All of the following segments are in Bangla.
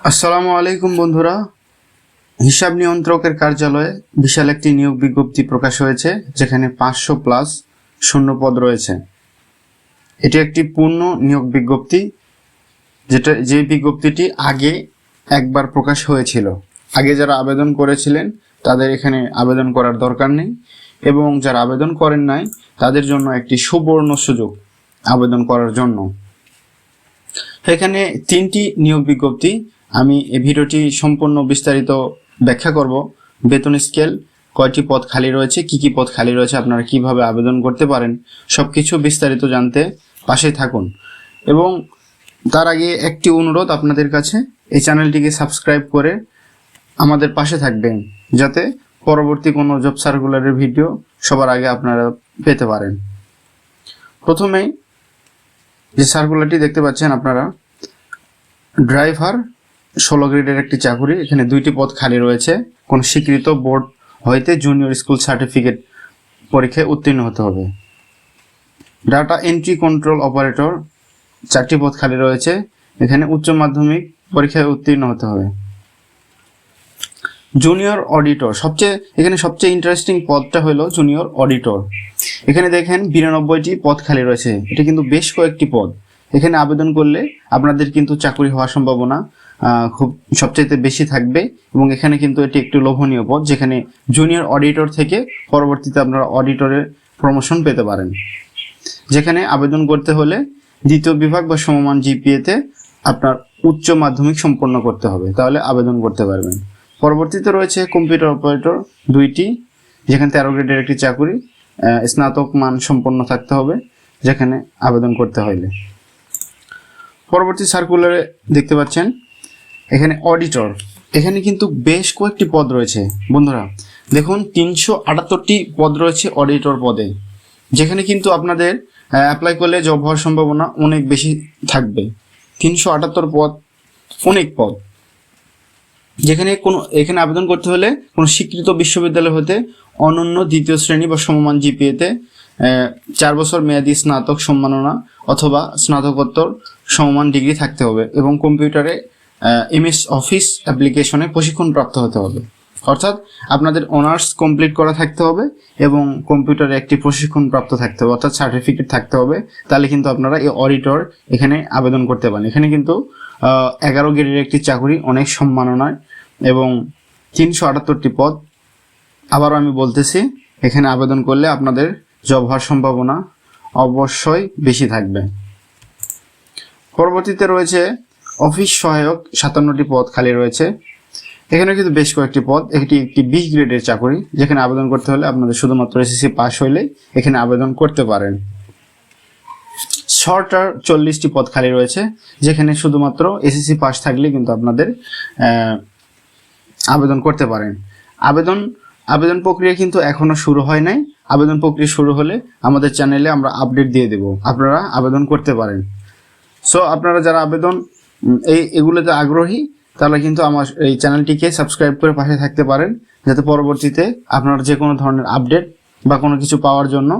আসসালামু আলাইকুম বন্ধুরা। হিসাব নিয়ন্ত্রকের কার্যালয়ে বিশাল একটি নিয়োগ বিজ্ঞপ্তি প্রকাশ হয়েছে, যেখানে 500+ শূন্য পদ রয়েছে। এটি একটি পূর্ণ নিয়োগ বিজ্ঞপ্তি, যে বিজ্ঞপ্তিটি আগে একবার প্রকাশ হয়েছিল। আগে যারা আবেদন করেছিলেন তাদের এখানে আবেদন করার দরকার নেই, এবং যারা আবেদন করেন নাই তাদের জন্য একটি সুবর্ণ সুযোগ আবেদন করার জন্য। এখানে 3টি নিয়োগ বিজ্ঞপ্তি। আমি এই ভিডিওটি সম্পূর্ণ বিস্তারিত ব্যাখ্যা করব। বেতন স্কেল, কয়টি পদ খালি রয়েছে, কি পদ খালি রয়েছে, আপনারা কিভাবে আবেদন করতে পারেন, সবকিছু বিস্তারিত জানতে পাশে থাকুন। এবং তার আগে একটি অনুরোধ আপনাদের কাছে, এই চ্যানেলটিকে সাবস্ক্রাইব করে আমাদের পাশে থাকবেন, যাতে পরবর্তী কোনো জব সার্কুলারের ভিডিও সবার আগে আপনারা পেতে পারেন। প্রথমেই যে সার্কুলারটি দেখতে পাচ্ছেন আপনারা, ড্রাইভার 16 গ্রেডের একটি চাকুরি। এখানে 2টি পদ খালি রয়েছে। কোন স্বীকৃত বোর্ড হইতে জুনিয়র স্কুল সার্টিফিকেট পরীক্ষায় উত্তীর্ণ হতে হবে। ডাটা এন্ট্রি কন্ট্রোল অপারেটর 4টি পদ খালি রয়েছে। এখানে উচ্চ মাধ্যমিক পরীক্ষায় উত্তীর্ণ হতে হবে। জুনিয়র অডিটর, এখানে সবচেয়ে ইন্টারেস্টিং পদটা হলো জুনিয়র অডিটর। এখানে দেখেন 92টি পদ খালি রয়েছে। এটা কিন্তু বেশ কয়েকটি পদ। এখানে আবেদন করলে আপনাদের কিন্তু চাকরি হওয়ার সম্ভাবনা খুব সবচাইতে বেশি থাকবে, এবং এখানে কিন্তু এটি একটি লোভনীয় পদ, যেখানে জুনিয়র অডিটর থেকে পরবর্তীতে আপনারা অডিটরের প্রমোশন পেতে পারেন। যেখানে আবেদন করতে হলে 2য় বিভাগ বা সমমান জিপিএতে আপনার উচ্চ মাধ্যমিক সম্পন্ন করতে হবে, তাহলে আবেদন করতে পারবেন। পরবর্তীতে রয়েছে কম্পিউটার অপারেটর 2টি, যেখানে 13 গ্রেডের একটি চাকুরি, স্নাতক মান সম্পন্ন থাকতে হবে যেখানে আবেদন করতে হলে। পরবর্তী সার্কুলারে দেখতে পাচ্ছেন এখানে অডিটর। এখানে কিন্তু বেশ কয়েকটি পদ রয়েছে বন্ধুরা। দেখুন 378টি পদ রয়েছে অডিটর পদে, যেখানে কিন্তু আপনাদের অ্যাপ্লাই করলে জব হওয়ার সম্ভাবনা অনেক বেশি থাকবে। 378 পদ, অনেক পদ। এখানে আবেদন করতে হলে কোনো স্বীকৃত বিশ্ববিদ্যালয় হতে অনন্য 2য় শ্রেণী বা সমমান জিপিএতে 4 বছর মেয়াদী স্নাতক সম্মাননা অথবা স্নাতকোত্তর সমমান ডিগ্রি থাকতে হবে, এবং কম্পিউটারে MS অফিস অ্যাপ্লিকেশনে প্রশিক্ষণ প্রাপ্ত হতে হবে। অর্থাৎ আপনাদের অনার্স কমপ্লিট করা থাকতে হবে এবং কম্পিউটারে একটি প্রশিক্ষণ প্রাপ্ত থাকতে হবে, অর্থাৎ সার্টিফিকেট থাকতে হবে। তাহলে কিন্তু আপনারা এই অডিটর এখানে আবেদন করতে পারেন। এখানে কিন্তু 11 গ্রেডের একটি চাকরি, অনেক সম্মাননায়, এবং 378টি পদ। আবারও আমি বলতেছি, এখানে আবেদন করলে আপনাদের জব হওয়ার সম্ভাবনা অবশ্যই বেশি থাকবে। পরবর্তীতে রয়েছে অফিস সহায়ক, 57টি পদ খালি রয়েছে। এখানে কিন্তু বেশ কয়েকটি পদ। একটি 20 গ্রেডের চাকরি, যেখানে আবেদন করতে হলে আপনাদের শুধুমাত্র SSC পাস হইলে এখানে আবেদন করতে পারেন। শর্টার 40টি পদ খালি রয়েছে, যেখানে শুধুমাত্র SSC পাস থাকলে কিন্তু আপনাদের আবেদন করতে পারেন। আবেদন প্রক্রিয়া কিন্তু এখনো শুরু হয় নাই। আবেদন প্রক্রিয়া শুরু হলে আমাদের চ্যানেলে আমরা আপডেট দিয়ে দেব, আপনারা আবেদন করতে পারেন। সো আপনারা যারা এগুলোতে আগ্রহী, তাহলে কিন্তু আমার এই চ্যানেলটিকে সাবস্ক্রাইব করে পাশে থাকতে পারেন, যাতে পরবর্তীতে আপনারা যে কোনো ধরনের আপডেট বা কোনো কিছু পাওয়ার জন্য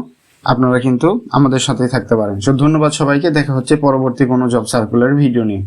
আপনারা কিন্তু আমাদের সাথেই থাকতে পারেন। সো ধন্যবাদ সবাইকে। দেখা হচ্ছে পরবর্তী কোনো জব সার্কুলার ভিডিও নিয়ে।